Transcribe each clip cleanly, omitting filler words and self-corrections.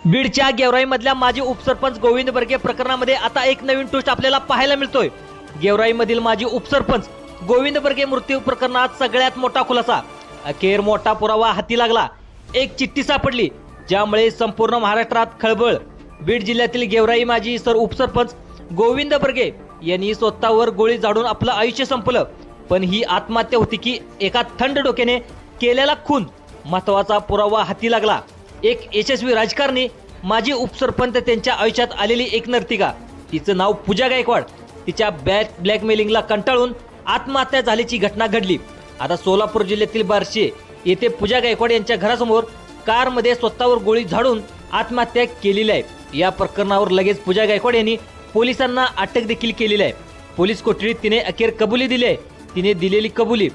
बीडच्या गेवराईमधल्या माजी उपसरपंच गोविंद बर्गे प्रकरणामध्ये आता एक नवीन ट्विस्ट आपल्याला पाहायला मिळतोय। गेवराईमधील माजी उपसरपंच गोविंद बर्गे मृत्यू प्रकरणात सगळ्यात मोठा खुलासा। अखेर मोठा पुरावा हाती लागला। एक चिठ्ठी सापडली ज्यामुळे संपूर्ण महाराष्ट्रात खळबळ। बीड जिल्ह्यातील गेवराई माजी उपसरपंच गोविंद बर्गे यांनी स्वतःवर गोळी झाडून आपलं आयुष्य संपलं। पण ही आत्महत्या होती की एका थंड डोक्याने केलेला खून? महत्त्वाचा पुरावा हाती लागला। एक यशस्वी राजकारणी, माजी उपसरपंच, त्यांच्या आयुष्यात आलेली एक नर्तिका, तिचं नाव पूजा गायकवाड, तिच्या ब्लॅकमेलिंगला कंटाळून आत्महत्या झाल्याची घटना घडली। आता सोलापूर जिल्ह्यातील बार्शी येथे पूजा गायकवाड यांच्या घरासमोर कारमध्ये स्वतःवर गोळी झाडून आत्महत्या केलेली आहे। या प्रकरणावर लगेच पूजा गायकवाड यांनी पोलिसांना अटक देखील केलेली आहे। पोलीस कोठडीत तिने अखेर कबुली दिली आहे। तिने दिलेली कबुली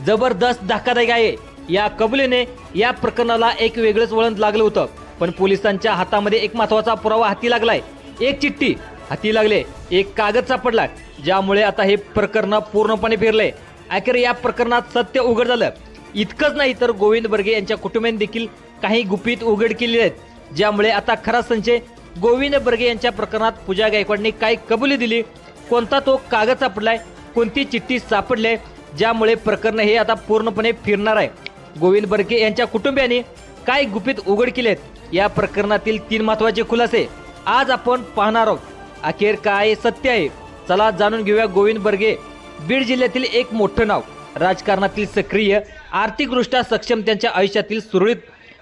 जबरदस्त धक्कादायक आहे। या कबुलीने या प्रकरणाला एक वेगळंच वळण लागलं होतं। पण पोलिसांच्या हातामध्ये एक महत्त्वाचा पुरावा हाती लागलाय। एक चिठ्ठी हाती लागले, एक कागद सापडला, ज्यामुळे आता हे प्रकरण पूर्णपणे फिरले। अखेर या प्रकरणात सत्य उघड झालं। इतकंच नाही तर गोविंद बर्गे यांच्या कुटुंबियांनी देखील काही गुपित उघड केलेले आहेत, ज्यामुळे आता खरा संशय गोविंद बर्गे यांच्या प्रकरणात पूजा गायकवाडने काय कबुली दिली, कोणता तो कागद सापडलाय, कोणती चिठ्ठी सापडली, ज्यामुळे प्रकरण हे आता पूर्णपणे फिरणार आहे। गोविंद बर्गे यांच्या कुटुंबियांनी काय गुपित उघड केलेत, या प्रकरणातील 3 महत्त्वाचे खुलासे आज आपण पाहणार आहोत। अखेर काय सत्य आहे, चला जाणून घेऊया। गोविंद बर्गे बीड जिल्ह्यातील एक मोठं नाव, राजकारणातील सक्रिय, आर्थिकदृष्ट्या सक्षम, त्यांच्या आयुष्यातील सुरळीत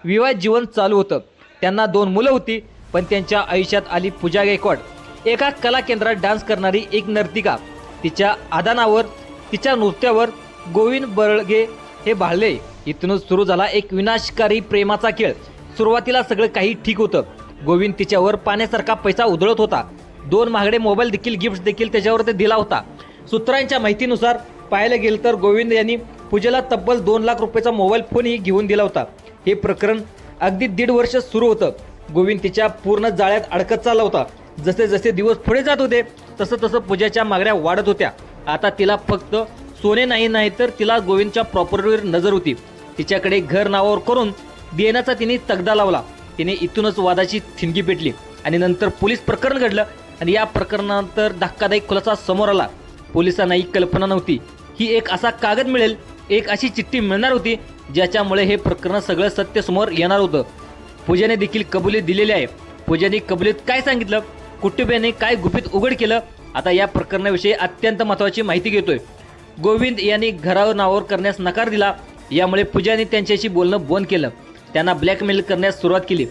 विवाहित जीवन चालू होतं। त्यांना 2 मुलं होती। पण त्यांच्या आयुष्यात आली पूजा गायकवाड, एका कला केंद्रात डान्स करणारी एक नर्तिका। तिच्या आदानावर, तिच्या नृत्यावर गोविंद बर्गे हे भाळले। इथूनच सुरू झाला एक विनाशकारी प्रेमाचा खेळ। सुरुवातीला सगळं काही ठीक होतं। गोविंद तिच्यावर पाण्यासारखा पैसा उधळत होता। 2 महागडे मोबाईल देखील, गिफ्ट देखील त्याच्यावर ते दिला होता। सूत्रांच्या माहितीनुसार पाहायला गेलं तर गोविंद यांनी पूजेला तब्बल 2 लाख रुपयाचा मोबाईल फोनही घेऊन दिला होता। हे प्रकरण अगदी 1.5 वर्ष सुरू होतं। गोविंद तिच्या पूर्ण जाळ्यात अडकत चालला होता। जसे जसे दिवस पुढे जात होते तसं तसं पूजाच्या मागण्या वाढत होत्या। आता तिला फक्त सोने नाही तर तिला गोविंदच्या प्रॉपर्टीवर नजर होती। तिच्याकडे घर नावावर करून देण्याचा तिने तगदा लावला। तिने इथूनच वादाची ठिणगी पेटली आणि नंतर पोलीस प्रकरण घडलं आणि या प्रकरणानंतर धक्कादायक खुलासा समोर आला। पोलिसांनाही कल्पना नव्हती ही एक असा कागद मिळेल, एक अशी चिठ्ठी मिळणार होती, ज्याच्यामुळे हे प्रकरण सगळं सत्य समोर येणार होतं। पूजाने देखील कबुली दिलेली आहे। पूजाने कबुलीत काय सांगितलं, कुटुंबियांनी काय गुपित उघड केलं, आता या प्रकरणाविषयी अत्यंत महत्त्वाची माहिती घेतोय। गोविंद यांनी घरावर नावावर करण्यास नकार दिला, यामुळे पूजाने त्यांच्याशी बोलणं बंद केलं। त्यांना ब्लॅकमेल करण्यास सुरुवात केली।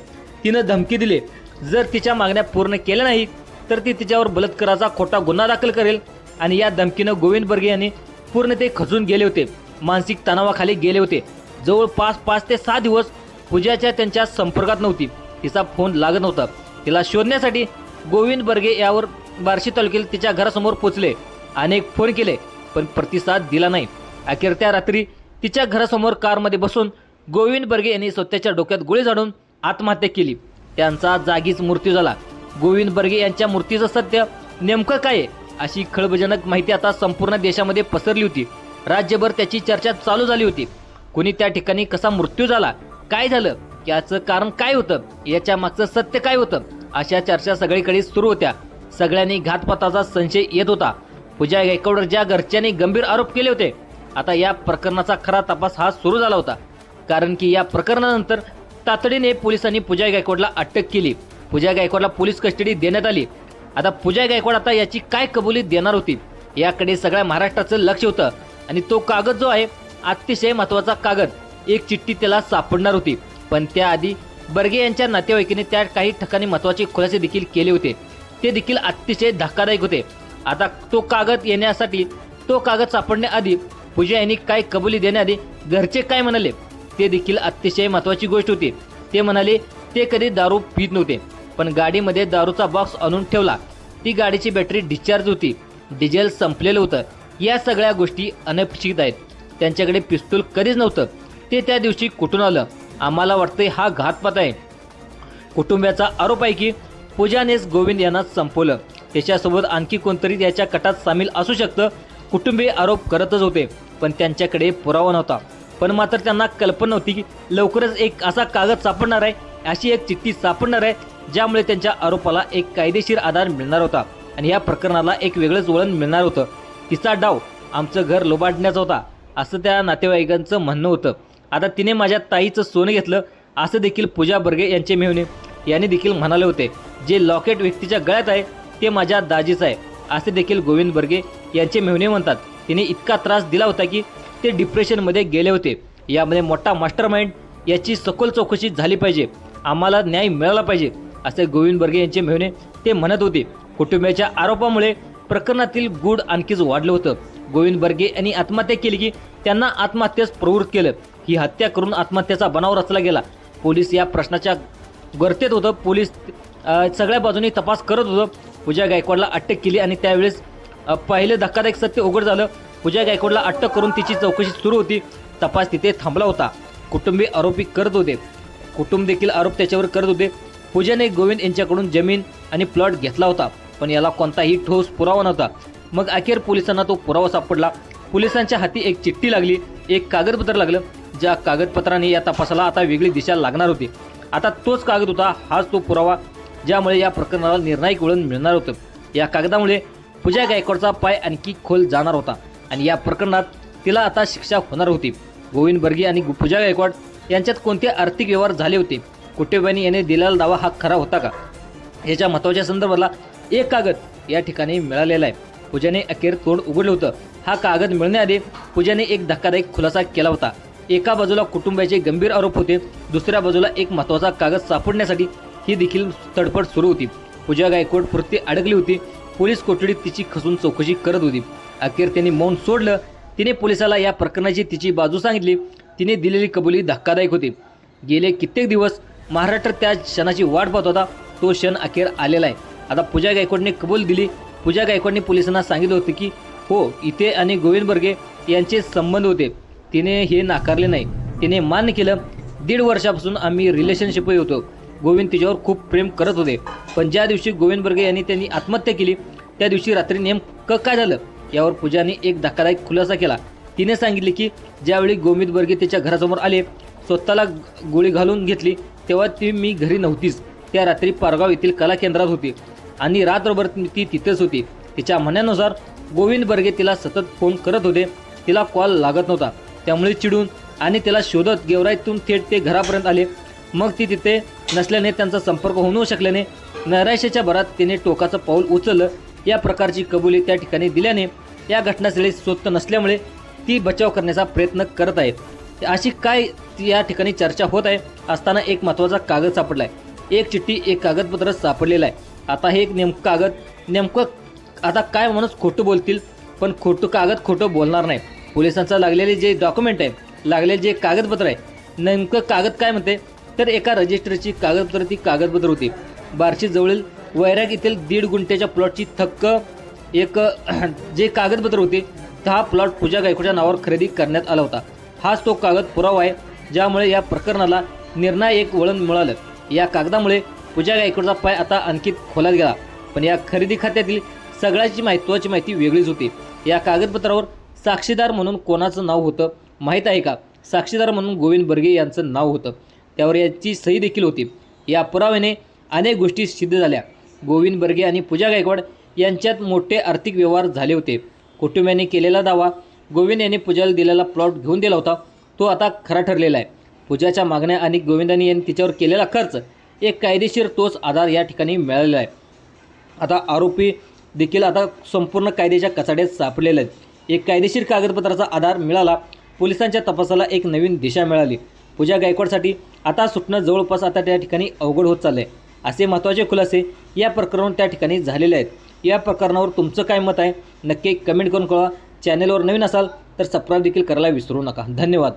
तिनं धमकी दिली, जर तिच्या मागण्या पूर्ण केल्या नाही तर ती तिच्यावर बलात्काराचा खोटा गुन्हा दाखल करेल। आणि या धमकीनं गोविंद बर्गे यांनी पूर्ण ते खचून गेले होते, मानसिक तणावाखाली गेले होते। जवळपास 5 ते 6 दिवस पूजाच्या त्यांच्या संपर्कात नव्हती। तिचा फोन लागत नव्हता। तिला शोधण्यासाठी गोविंद बर्गे यावर बार्शी तालुक्यात तिच्या घरासमोर पोहोचले। अनेक फोन केले पण प्रतिसाद दिला नाही। अखेर त्या रात्री तिच्या घरासमोर कारमध्ये बसून गोविंद बर्गे यांनी स्वतःच्या डोक्यात गोळी झाडून आत्महत्या केली। त्यांचा जागीच मृत्यू झाला। गोविंद बर्गे यांच्या मृत्यूचं सत्य नेमकं काय आहे, अशी खळबळजनक माहिती आता संपूर्ण देशामध्ये पसरली होती। राज्यभर त्याची चर्चा चालू झाली होती। कोणी त्या ठिकाणी कसा मृत्यू झाला, काय झालं, याचं कारण काय होतं, याच्या मागचं सत्य काय होतं, अशा चर्चा सगळीकडे सुरू होत्या। सगळ्यांनी घातपाताचा संशय येत होता। पूजा गायकवाडवर ज्या घरच्यांनी गंभीर आरोप केले होते, आता या प्रकरणाचा खरा तपास हा सुरू झाला होता। कारण की या प्रकरणानंतर तातडीने पोलिसांनी पूजा गायकवाडला अटक केली। पूजा गायकवाडला पोलीस कस्टडी देण्यात आली। आता पूजा गायकवाड आता याची काय कबुली देणार होती, याकडे सगळ्या महाराष्ट्राचं लक्ष होतं। आणि तो कागद जो आहे, अतिशय महत्त्वाचा कागद, एक चिठ्ठी त्याला सापडणार होती। पण त्याआधी बर्गे यांच्या नातेवाईकांनी त्या काही ठिकाणी महत्त्वाचे खुलासे देखील केले होते, ते देखील अतिशय धक्कादायक होते। आता तो कागद येण्यासाठी, तो कागद सापडण्याआधी पूजा यांनी काय कबुली देण्याआधी घरचे काय म्हणाले, ते देखील अतिशय महत्त्वाची गोष्ट होती। ते म्हणाले ते कधी दारू पित नव्हते, पण गाडीमध्ये दारूचा बॉक्स आणून ठेवला। ती गाडीची बॅटरी डिस्चार्ज होती, डिझेल संपलेलं होतं। या सगळ्या गोष्टी अनपेक्षित आहेत। त्यांच्याकडे पिस्तूल कधीच नव्हतं, ते त्या दिवशी कुठून आलं, आम्हाला वाटतंय हा घातपात आहे। कुटुंबियाचा आरोप आहे की पूजानेच गोविंद यांना संपवलं, त्याच्यासोबत आणखी कोणतरी याच्या कटात सामील असू शकतं। कुटुंबीय आरोप करतच होते पण त्यांच्याकडे पुरावा नव्हता। पण मात्र त्यांना कल्पना नव्हती की लवकरच एक असा कागद सापडणार आहे, अशी एक चिठ्ठी सापडणार आहे, ज्यामुळे त्यांच्या आरोपाला एक कायदेशीर आधार मिळणार होता आणि या प्रकरणाला एक वेगळंच वळण मिळणार होतं. तिचा डाव आमचं घर लोबाडण्याचा होता असं त्या नातेवाईकांचं म्हणणं होतं. आता तिने माझ्या ताईचं सोनं घेतलं असं देखील पूजा बर्गे यांचे मेहुणे यांनी देखील म्हणाले होते. जे लॉकेट व्यक्तीच्या गळ्यात आहे ते माझ्या दाजीचं आहे असे देखील गोविंद बर्गे यांचे मेहुणे म्हणतात. तिने इतका त्रास दिला होता की ते डिप्रेशनमध्ये गेले होते. यामध्ये मोठा मास्टरमाइंड याची सखोल चौकशी झाली पाहिजे, आम्हाला न्याय मिळाला पाहिजे असे गोविंद बर्गे यांचे मेहुणे ते म्हणत होते. कुटुंबियाच्या आरोपामुळे प्रकरणातील गूढ आणखीच वाढलं होतं. गोविंद बर्गे यांनी आत्महत्या केली की त्यांना आत्महत्येस प्रवृत्त केलं. ही हत्या करून आत्महत्येचा बनाव रचला गेला. पोलीस या प्रश्नाच्या गर्तेत होतं. पोलीस सगळ्या बाजूनी तपास करत होतं. पूजा गायकवाडला अटक केली आणि त्यावेळेस पहिले धक्कादायक सत्य उघड झालं. पूजा गायकवाडला अटक करून तिची चौकशी सुरू होती. तपास तिथे थांबला होता. कुटुंबीय आरोपी करत होते, कुटुंब देखील आरोप त्याच्यावर करत होते. पूजाने गोविंद यांच्याकडून जमीन आणि प्लॉट घेतला होता, पण याला कोणताही ठोस पुरावा नव्हता. मग अखेर पोलिसांना तो पुरावा सापडला. पोलिसांच्या हाती एक चिठ्ठी लागली, एक कागदपत्र लागलं, ज्या कागदपत्राने या तपासाला आता वेगळी दिशा लागणार होती. आता तोच कागद होता, हाच तो पुरावा ज्यामुळे या प्रकरणाला निर्णायक वळण मिळणार होतं. या कागदामुळे पूजा गायकवाडचा पाय आणखी खोल जाणार होता आणि या प्रकरणात तिला आता शिक्षा होणार होती. गोविंद बर्गे आणि पूजा गायकवाड यांच्यात कोणते आर्थिक व्यवहार झाले होते, कुटुंबियांनी याने दिलेला दावा हा खरा होता का, याच्या महत्त्वाच्या संदर्भाला एक कागद या ठिकाणी मिळालेला आहे. पूजाने अखेर तोंड उघडलं होतं. हा कागद मिळण्याआधी पूजाने एक धक्कादायक खुलासा केला होता. एका बाजूला कुटुंबाचे गंभीर आरोप होते, दुसऱ्या बाजूला एक महत्त्वाचा कागद सापडण्यासाठी ही देखील तडफड सुरू होती. पूजा गायकवाड पुरती अडकली होती. पोलीस कोठडीत तिची खसून चौकशी करत होती. अखेर त्यांनी मौन सोडलं. तिने पोलिसाला या प्रकरणाची तिची बाजू सांगितली. तिने दिलेली कबुली धक्कादायक होती. गेले कित्येक दिवस महाराष्ट्र त्या क्षणाची वाट पाहत होता. तो क्षण अखेर आलेला आहे. आता पूजा गायकवाडने कबूल दिली. पूजा गायकवाडने पोलिसांना सांगितलं होतं की हो, इथे आणि गोविंद बर्गे यांचे संबंध होते. तिने हे नाकारले नाही, तिने मान्य केलं. 1.5 वर्षापासून आम्ही रिलेशनशिपही होतो. गोविंद तिच्यावर खूप प्रेम करत होते. पण ज्या दिवशी गोविंद बर्गे यांनी आत्महत्या केली त्या दिवशी रात्री नेमकं काय झालं यावर पूजाने एक धक्कादायक खुलासा केला. तिने सांगितले की ज्यावेळी गोविंद बर्गे तिच्या घरासमोर आले, स्वतःला गोळी घालून घेतली, तेव्हा मी घरी नव्हतीच. त्या रात्री पारगाव येथील कला केंद्रात होती आणि रात्रभर ती तिथेच होती. तिच्या म्हणण्यानुसार गोविंद बर्गे तिला सतत फोन करत होते. तिला कॉल लागत नव्हता. त्यामुळे चिडून आणि तिला शोधत गेवराईतून थेट ते घरापर्यंत आले. मग ती तिथे नसल्याने त्यांचा संपर्क होऊ न शकल्याने नैराश्याच्या भरात तिने टोकाचं पाऊल उचललं. या प्रकारची कबुली त्या ठिकाणी दिल्याने या घटनास्थळी स्वतः नसल्यामुळे ती बचाव करण्याचा प्रयत्न करत आहे. अशी काय या ठिकाणी चर्चा होत आहे असताना एक महत्त्वाचा कागद सापडला आहे. एक चिठ्ठी, एक कागदपत्र सापडलेलं आहे. आता हे एक नेमकं आता काय माणूस खोटं बोलतील, पण खोटं कागद खोटं बोलणार नाही. पोलिसांचं लागलेले जे डॉक्युमेंट आहे, लागलेले जे कागदपत्र आहे, नेमकं कागद काय म्हणते तर एका रजिस्टरची कागदपत्र ती कागदपत्र होती. बार्शी जवळील वैराग येथील 1.5 गुंठ्याच्या प्लॉटची थक्क एक जे कागदपत्र होते, हा प्लॉट पूजा गायकवाडच्या नावावर खरेदी करण्यात आला होता. हाच तो कागद पुरावा आहे ज्यामुळे या प्रकरणाला निर्णायक वळण मिळालं. या कागदामुळे पूजा गायकवाडचा पाय आता आणखी खोलात गेला. पण या खरेदी खात्यातील सगळ्याची महत्त्वाची माहिती वेगळीच होती. या कागदपत्रावर साक्षीदार म्हणून कोणाचं नाव होतं माहीत आहे का? साक्षीदार म्हणून गोविंद बर्गे यांचं नाव होतं. त्यावर याची सही देखील होती. या पुराव्याने अनेक गोष्टी सिद्ध झाल्या. गोविंद बर्गे आणि पूजा गायकवाड यांच्यात मोठे आर्थिक व्यवहार झाले होते. कुटुंबियांनी केलेला दावा, गोविंद यांनी पूजाला दिलेला प्लॉट घेऊन दिला होता, तो आता खरा ठरलेला आहे. पूजाच्या मागण्या आणि गोविंदांनी यांनी तिच्यावर केलेला खर्च, एक कायदेशीर तोच आधार या ठिकाणी मिळालेला आहे. आता आरोपी देखील आता संपूर्ण कायद्याच्या कचाड्यात सापडलेले आहेत. एक कायदेशीर कागदपत्राचा आधार मिळाला. पोलिसांच्या तपासाला एक नवीन दिशा मिळाली. पूजा गायकवाडसाठी आता सुटणं जवळपास आता त्या ठिकाणी अवघड होत चाललं आहे. असे महत्त्वाचे खुलासे या प्रकरणावर त्या ठिकाणी झालेले आहेत. या प्रकरणावर तुमचं काय मत आहे नक्की कमेंट करून कळवा. चॅनलवर नवीन असाल तर सबस्क्राईब देखील करायला विसरू नका. धन्यवाद.